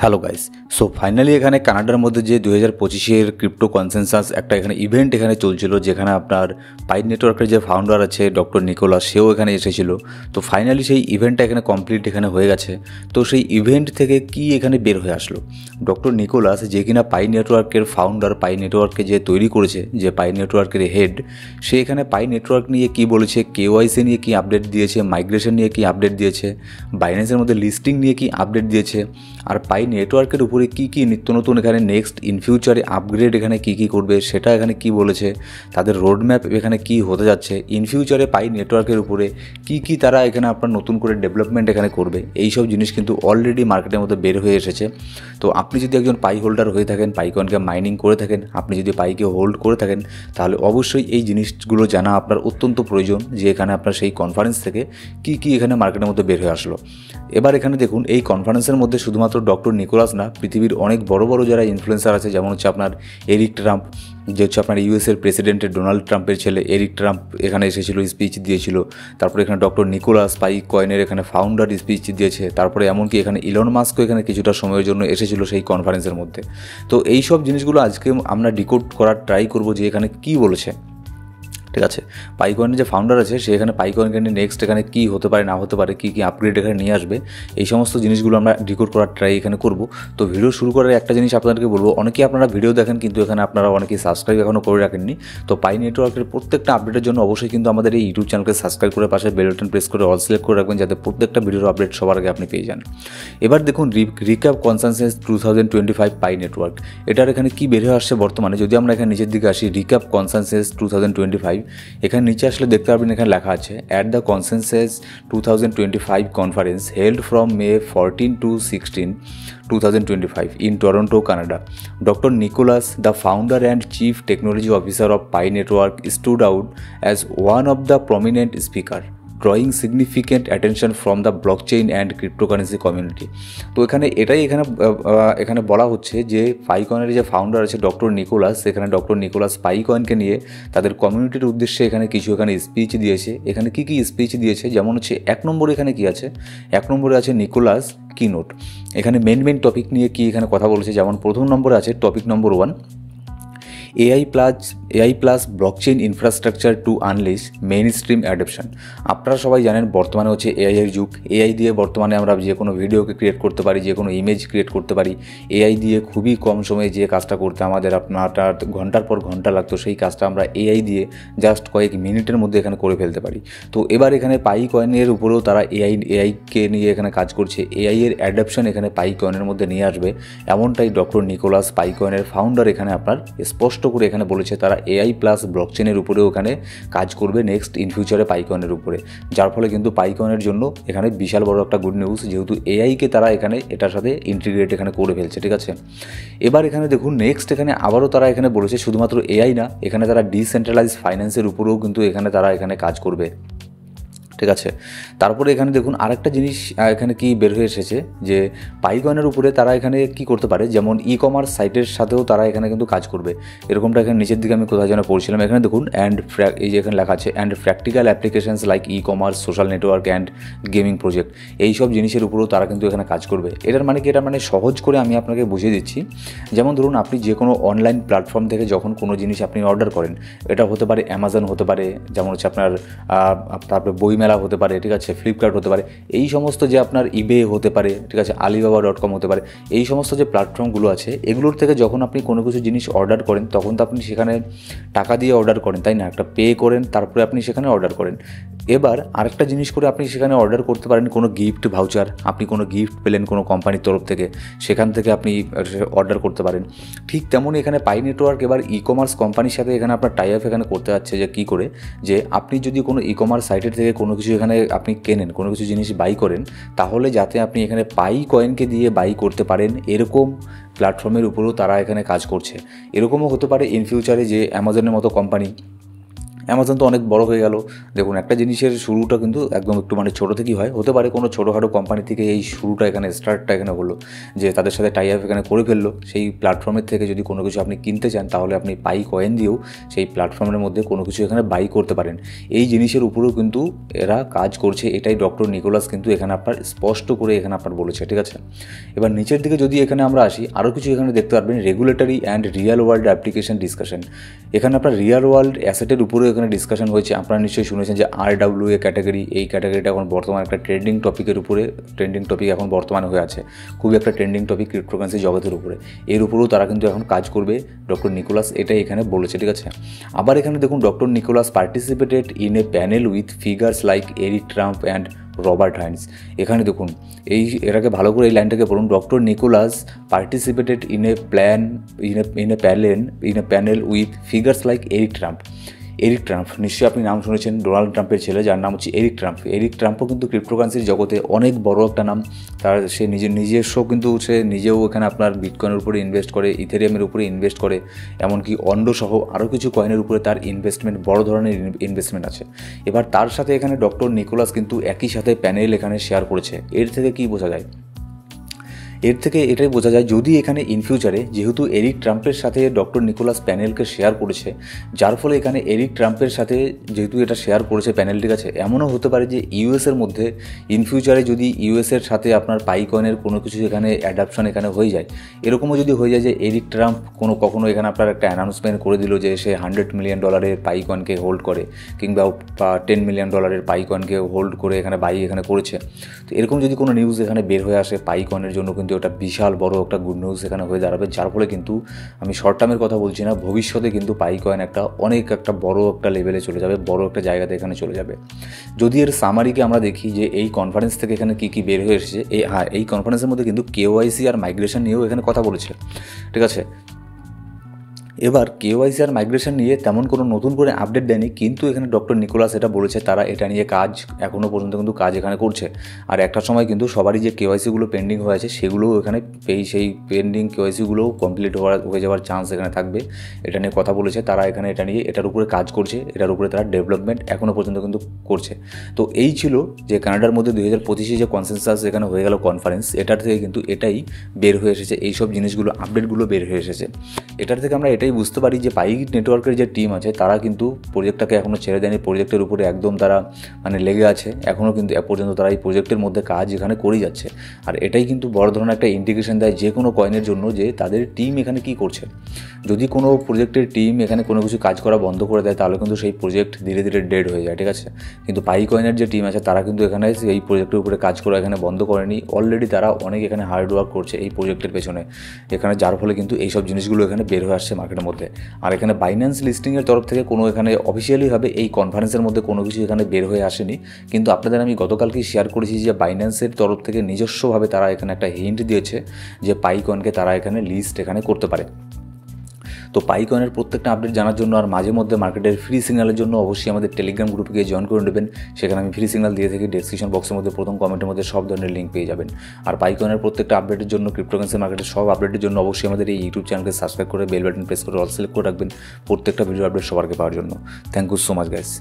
Hello guys, so finally এখানে কানাডার মধ্যে যে 2025-এর ক্রিপ্টো কনসেনসাস একটা এখানে ইভেন্ট এখানে চলছিল, যেখানে আপনার পাই নেটওয়ার্কের যে ফাউন্ডার আছে ডক্টর নিকোলাস, সেও এখানে এসেছিল। তো ফাইনালি সেই ইভেন্টটা এখানে কমপ্লিট এখানে হয়ে গেছে। তো সেই ইভেন্ট থেকে কি এখানে বের হয়ে আসলো, ডক্টর নিকোলাস যে কিনা পাই নেটওয়ার্কের ফাউন্ডার, পাই নেটওয়ার্ককে যে তৈরি করেছে, যে পাই নেটওয়ার্কের হেড, সে এখানে পাই নেটওয়ার্ক নিয়ে কি বলেছে, কেওয়াইসি নিয়ে কি আপডেট দিয়েছে, মাইগ্রেশন নিয়ে কি আপডেট দিয়েছে, বাইন্যান্সের মধ্যে লিস্টিং নিয়ে কি আপডেট দিয়েছে, আর পাই নেটওয়ার্কের উপরে কী কী নিত্য নতুন এখানে নেক্সট ইন ফিউচারে আপগ্রেড এখানে কী করবে সেটা এখানে কি বলেছে, তাদের রোডম্যাপ এখানে কি হতে যাচ্ছে, ইন ফিউচারে পাই নেটওয়ার্কের উপরে কি তারা এখানে আপনার নতুন করে ডেভেলপমেন্ট এখানে করবে, এই সব জিনিস কিন্তু অলরেডি মার্কেটের মধ্যে বের হয়ে এসেছে। তো আপনি যদি একজন পাই হোল্ডার হয়ে থাকেন, পাইকয়েনকে মাইনিং করে থাকেন, আপনি যদি পাইকে হোল্ড করে থাকেন, তাহলে অবশ্যই এই জিনিসগুলো জানা আপনার অত্যন্ত প্রয়োজন, যে এখানে আপনার সেই কনফারেন্স থেকে কি এখানে মার্কেটের মধ্যে বের হয়ে আসলো। এবার এখানে দেখুন, এই কনফারেন্সের মধ্যে শুধুমাত্র ডক্টর নিকোলাস না, পৃথিবীর অনেক বড় বড় যারা ইনফ্লুয়েন্সার আছে, যেমন হচ্ছে আপনার এরিক ট্রাম্প, যে হচ্ছে আপনার ইউএসের প্রেসিডেন্টের ডোনাল্ড ট্রাম্পের ছেলে এরিক ট্রাম্প এখানে এসেছিল, স্পিচ দিয়েছিল। তারপরে এখানে ডক্টর নিকোলাস পাই কয়েনের এখানে ফাউন্ডার স্পিচ দিয়েছে। তারপরে এমনকি এখানে ইলন মাস্কও এখানে কিছুটা সময়ের জন্য এসেছিল সেই কনফারেন্সের মধ্যে। তো এই সব জিনিসগুলো আজকে আমরা ডিকোড করার ট্রাই করব, যে এখানে কী বলেছে। ঠিক আছে, পাইকয়েনের যে ফাউন্ডার আছে, সে এখানে পাইকয়েনকে নিয়ে নেক্সট এখানে কী হতে পারে না হতে পারে, কী আপগ্রেড এখানে নিয়ে আসবে, এই সমস্ত জিনিসগুলো আমরা ডিকোড করার ট্রাই এখানে করব। তো ভিডিও শুরু করার একটা জিনিস আপনাদেরকে বলবো, অনেকেই আপনারা ভিডিও দেখেন কিন্তু এখানে আপনারা অনেকেই সাবস্ক্রাইব এখনও করে রাখেননি। তো পাই নেটওয়ার্কের প্রত্যেকটা আপডেটের জন্য অবশ্যই কিন্তু আমাদের এই ইউটিউব চ্যানেলকে সাবস্ক্রাইব করে পাশে বেল বাটন প্রেস করে অল সিলেক্ট করে রাখবেন, যাতে প্রত্যেকটা ভিডিওর আপডেট সবার আগে আপনি পেয়ে যান। এবার দেখুন, রিক্যাপ কনসেনসাস 2025 পাই নেটওয়ার্ক, এটার এখানে কি বের হয়ে আসছে বর্তমানে। যদি আমরা এখানে নিচের দিকে আসি, রিক্যাপ কনসেনসাস 2025, এখানে নিচে আসলে দেখতে পারবেন এখানে লেখা আছে, at the consensus 2025 conference held from May 14 to 16, 2025 in Toronto, Canada. Dr. Nicholas, the founder and chief technology officer of Pi Network, stood out as one of the prominent speakers, drawing significant attention from the blockchain and cryptocurrency community. তো এখানে বলা হচ্ছে যে পাইকয়েনের যে founder আছে doctor Nicolas, এখানে doctor Nicolas পাইকয়েনকে নিয়ে তাদের কমিউনিটির উদ্দেশ্যে এখানে কিছু স্পিচ দিয়েছে। এখানে কি স্পিচ দিয়েছে, যেমন হচ্ছে 1 নম্বরে এখানে কি আছে, 1 নম্বরে আছে নিকোলাস কিনোট। এখানে মেন টপিক নিয়ে কি এখানে কথা বলেছে, যেমন প্রথম নম্বরে আছে topic number 1, AI plus blockchain infrastructure to unleash mainstream adoption. আপনারা সবাই জানেন বর্তমানে হচ্ছে এআই এর যুগ। এআই দিয়ে বর্তমানে আমরা যে কোনো ভিডিওকে ক্রিয়েট করতে পারি, যে কোনো ইমেজ ক্রিয়েট করতে পারি। এআই দিয়ে খুবই কম সময়ে যে কাজটা করতে আমাদের আপনার ঘন্টার পর ঘন্টা লাগতো, সেই কাজটা আমরা এআই দিয়ে জাস্ট কয়েক মিনিটের মধ্যে এখানে করে ফেলতে পারি। তো এবার এখানে পাই কয়েনের উপরেও তারা এআইকে নিয়ে এখানে কাজ করছে। এআই এর অ্যাডপশন এখানে পাই কয়েনের মধ্যে নিয়ে আসবে, এমনটাই ডক্টর নিকোলাস পাই কয়েনের ফাউন্ডার এখানে আপনার স্পষ্ট করে এখানে বলেছে। তারা এআই প্লাস ব্লকচেনের উপরেও এখানে কাজ করবে নেক্সট ইন ফিউচারে পাইকয়েনের উপরে, যার ফলে কিন্তু পাইকয়েনের জন্য এখানে বিশাল বড় একটা গুড নিউজ, যেহেতু এআইকে তারা এখানে এটার সাথে ইন্টিগ্রেট এখানে করে ফেলছে। ঠিক আছে, এবার এখানে দেখুন নেক্সট এখানে আবারও তারা এখানে বলেছে শুধুমাত্র এআই না, এখানে তারা ডিসেন্ট্রালাইজ ফাইন্যান্সের উপরেও কিন্তু তারা এখানে কাজ করবে। ঠিক আছে, তারপরে এখানে দেখুন আরেকটা জিনিস এখানে কি বের হয়ে এসেছে, যে পাইকয়েনের উপরে তারা এখানে কি করতে পারে, যেমন ই কমার্স সাইটের সাথেও তারা এখানে কিন্তু কাজ করবে। এরকমটা এখানে নিচের দিকে আমি কোথায় যেন পড়ছিলাম, এখানে দেখুন এই যে এখানে লেখা আছে and practical applications like e commerce, social network and gaming project, এই সব জিনিসের উপরেও তারা কিন্তু এখানে কাজ করবে। এটার মানে কি, এটা মানে সহজ করে আমি আপনাকে বুঝিয়ে দিচ্ছি। যেমন ধরুন, আপনি যে কোনো অনলাইন প্ল্যাটফর্ম থেকে যখন কোনো জিনিস আপনি অর্ডার করেন, এটা হতে পারে অ্যামাজন হতে পারে, যেমন হচ্ছে আপনার তারপরে বইমেলা হতে পারে, ঠিক আছে, ফ্লিপকার্ট হতে পারে, এই সমস্ত যে আপনার ইবে হতে পারে, ঠিক আছে, alibaba.com হতে পারে, এই সমস্ত যে প্ল্যাটফর্মগুলো আছে, এগুলোর থেকে যখন আপনি কোনো কিছু জিনিস অর্ডার করেন, তখন তো আপনি সেখানে টাকা দিয়ে অর্ডার করেন, তাই না, একটা পে করেন, তারপরে আপনি সেখানে অর্ডার করেন। এবার আরেকটা জিনিস করে আপনি সেখানে অর্ডার করতে পারেন কোনো গিফট ভাউচার, আপনি কোনো গিফট পেলেন কোনো কোম্পানির তরফ থেকে, সেখান থেকে আপনি অর্ডার করতে পারেন। ঠিক তেমনই এখানে পাই নেটওয়ার্ক এবার ই কমার্স কোম্পানির সাথে এখানে আপনার টাই আপ এখানে করতে যাচ্ছে, যে কী করে, যে আপনি যদি কোনো ই কমার্স সাইটের থেকে কোনো কিছু এখানে আপনি কেনেন, কোনো কিছু জিনিস বাই করেন, তাহলে যাতে আপনি এখানে পাই কয়েনকে দিয়ে বাই করতে পারেন, এরকম প্ল্যাটফর্মের উপরেও তারা এখানে কাজ করছে। এরকমও হতে পারে ইন ফিউচারে যে অ্যামাজনের মতো কোম্পানি, অ্যামাজন তো অনেক বড় হয়ে গেল। দেখুন একটা জিনিসের শুরুটা কিন্তু একদম একটু মানে ছোটো থেকেই হয়, হতে পারে কোনো ছোটোখাটো কোম্পানি থেকে এই শুরুটা এখানে স্টার্টটা এখানে হলো, যে তাদের সাথে টাই আপ এখানে করে ফেললো। সেই প্ল্যাটফর্মের থেকে যদি কোনো কিছু আপনি কিনতে চান তাহলে আপনি পাই কয়েন দিয়েও সেই প্ল্যাটফর্মের মধ্যে কোনো কিছু এখানে বাই করতে পারেন। এই জিনিসের উপরেও কিন্তু এরা কাজ করছে, এটাই ডক্টর নিকোলাস কিন্তু এখানে আপনার স্পষ্ট করে এখানে আপনার বলেছে, ঠিক আছে। এবার নিচের দিকে যদি এখানে আমরা আসি, আরও কিছু এখানে দেখতে পারবেন, regulatory and real world application discussion. এখানে আপনার রিয়েল ওয়ার্ল্ড অ্যাসেটের উপরেও এখানে ডিসকাশন হয়েছে। আপনারা নিশ্চয়ই শুনেছেন যে RWA ক্যাটাগরি, এই ক্যাটাগরিটা এখন বর্তমানে একটা ট্রেন্ডিং টপিকের উপরে, ট্রেন্ডিং টপিক এখন বর্তমানে হয়ে আছে, খুবই একটা ট্রেন্ডিং টপিক ক্রিপ্টোকারেন্সি জগতের উপরে। এর উপরেও তারা কিন্তু এখন কাজ করবে, ডক্টর নিকোলাস এটাই এখানে বলেছে, ঠিক আছে। আবার এখানে দেখুন, doctor Nicholas participated in a panel with figures like Eric Trump and Robert Hines. এখানে দেখুন এটাকে ভালো করে এই লাইনটাকে পড়ুন, doctor Nicholas participated in a panel with figures like Eric Trump. Eric Trump নিশ্চয়ই আপনি নাম শুনেছেন, ডোনাল্ড ট্রাম্পের ছেলে, যার নাম হচ্ছে এরিক ট্রাম্প। এরিক ট্রাম্পও কিন্তু ক্রিপ্টোকারেন্সির জগতে অনেক বড় একটা নাম। সে নিজস্ব কিন্তু সে নিজেও এখানে আপনার বিটকয়েনের উপরে ইনভেস্ট করে, ইথেরিয়ামের উপরে ইনভেস্ট করে, এমনকি অন্ডো সহ আরও কিছু কয়েনের উপরে তার ইনভেস্টমেন্ট, বড় ধরনের ইনভেস্টমেন্ট আছে। এবার তার সাথে এখানে ডক্টর নিকোলাস কিন্তু একই সাথে প্যানেল এখানে শেয়ার করেছে। এর থেকে কী বোঝা যায়? এর থেকে এটাই বোঝা যায়, যদি এখানে ইন ফিউচারে যেহেতু এরিক ট্রাম্পের সাথে ডক্টর নিকোলাস প্যানেলকে শেয়ার করেছে, যার ফলে এখানে এরিক ট্রাম্পের সাথে যেহেতু এটা শেয়ার করেছে প্যানেলটির কাছে, এমনও হতে পারে যে ইউএসের মধ্যে ইন ফিউচারে যদি ইউএসের সাথে আপনার পাই কয়েনের কোনো কিছু এখানে অ্যাডাপশন এখানে হয়ে যায়, এরকমও যদি হয়ে যায় যে এরিক ট্রাম্প কখনো এখানে আপনার একটা অ্যানাউন্সমেন্ট করে দিল যে সে $100 মিলিয়ন পাই কয়েনকে হোল্ড করে, কিংবা $10 মিলিয়ন পাই কয়েনকে হোল্ড করে এখানে বাই এখানে করেছে। তো এরকম যদি কোনো নিউজ এখানে বের হয়ে আসে পাই কয়েনের জন্য, কিন্তু ওটা বিশাল বড় একটা গুড নিউজ এখানে হয়ে দাঁড়াবে, যার ফলে কিন্তু আমি শর্ট টার্মের কথা বলছি না, ভবিষ্যতে কিন্তু পাই কয়েন একটা বড় একটা লেভেলে চলে যাবে, বড় একটা জায়গাতে এখানে চলে যাবে। যদি এর সামারিকে আমরা দেখি যে এই কনফারেন্স থেকে এখানে কী বের হয়ে এসেছে, এই কনফারেন্সের মধ্যে কিন্তু কেওয়াইসি আর মাইগ্রেশন নিয়েও এখানে কথা বলেছে, ঠিক আছে। এবার কেওয়াইসি আর মাইগ্রেশন নিয়ে তেমন কোনো নতুন করে আপডেট দেয়নি, কিন্তু এখানে ডক্টর নিকোলাস এটা বলেছে তারা এটা নিয়ে কাজ এখনও পর্যন্ত কিন্তু কাজ এখানে করছে। আর একটা সময় কিন্তু সবারই যে কেওয়াইসিগুলো পেন্ডিং হয়ে আছে সেগুলোও এখানে সেই পেন্ডিং কেওয়াইসিগুলোও কমপ্লিট হয়ে যাওয়ার চান্স এখানে থাকবে, এটা নিয়ে কথা বলেছে তারা। এখানে এটা নিয়ে এটার উপরে কাজ করছে, এটার উপরে তারা ডেভেলপমেন্ট এখনও পর্যন্ত কিন্তু করছে। তো এই ছিল যে কানাডার মধ্যে 2025 যে কনসেনসাস এখানে হয়ে গেল কনফারেন্স, এটার থেকে কিন্তু এটাই বের হয়ে এসেছে, এইসব জিনিসগুলো আপডেটগুলো বের হয়ে এসেছে। এটার থেকে আমরা এটাই বুঝতে পারি যে পাই নেটওয়ার্কের যে টিম আছে তারা কিন্তু প্রজেক্টটাকে এখনও ছেড়ে দেয়নি, প্রজেক্টের উপরে একদম তারা মানে লেগে আছে, এখনও কিন্তু এ পর্যন্ত তারা এই প্রজেক্টের মধ্যে কাজ এখানে করেই যাচ্ছে। আর এটাই কিন্তু বড় ধরনের একটা ইন্ডিকেশন দেয় যে কোনো কয়েনের জন্য যে তাদের টিম এখানে কী করছে। যদি কোনো প্রজেক্টের টিম এখানে কোনো কিছু কাজ করা বন্ধ করে দেয় তাহলে কিন্তু সেই প্রজেক্ট ধীরে ধীরে ডেড হয়ে যায়, ঠিক আছে। কিন্তু পাই কয়েনের যে টিম আছে তারা কিন্তু এখানে এই প্রজেক্টের উপরে কাজ করা এখানে বন্ধ করেনি, অলরেডি তারা অনেক এখানে হার্ড ওয়ার্ক করছে এই প্রজেক্টের পেছনে এখানে, যার ফলে কিন্তু এইসব জিনিসগুলো এখানে বের হয়ে আসছে মার্কেটের মধ্যে। আর এখানে বাইন্যান্স লিস্টিংয়ের তরফ থেকে কোনো এখানে অফিসিয়ালিভাবে এই কনফারেন্সের মধ্যে কোনো কিছু এখানে বের হয়ে আসেনি, কিন্তু আপনাদের আমি গতকালকেই শেয়ার করেছি যে বাইন্যান্সের তরফ থেকে নিজস্বভাবে তারা এখানে একটা হিন্ট দিয়েছে যে পাই কয়েনকে তারা এখানে লিস্ট এখানে করতে পারে। তো পাই কয়েনের প্রত্যেকটা আপডেট জানার জন্য আর মাঝে মধ্যে মার্কেটের ফ্রি সিগন্যালের জন্য অবশ্যই আমাদের টেলিগ্রাম গ্রুপে গিয়ে জয়েন করে নেবেন, সেখানে আমি ফ্রি সিগন্যাল দিয়ে থাকি। ডেসক্রিপশন বক্সের মধ্যে প্রথম কমেন্টের মধ্যে সব ধরনের লিঙ্ক পেয়ে যাবেন। আর পাই কয়েনের প্রত্যেকটা আপডেটের জন্য, ক্রিপ্টোকারেন্সি মার্কেটের সব আপডেটের জন্য অবশ্যই আমাদের এই ইউটিউব চ্যানেলকে সাবস্ক্রাইব করে বেল বাটন প্রেস করে অল সিলেক্ট করে রাখবেন প্রত্যেকটা ভিডিও আপডেট সবার আগে পাওয়ার জন্য। Thank you so much guys.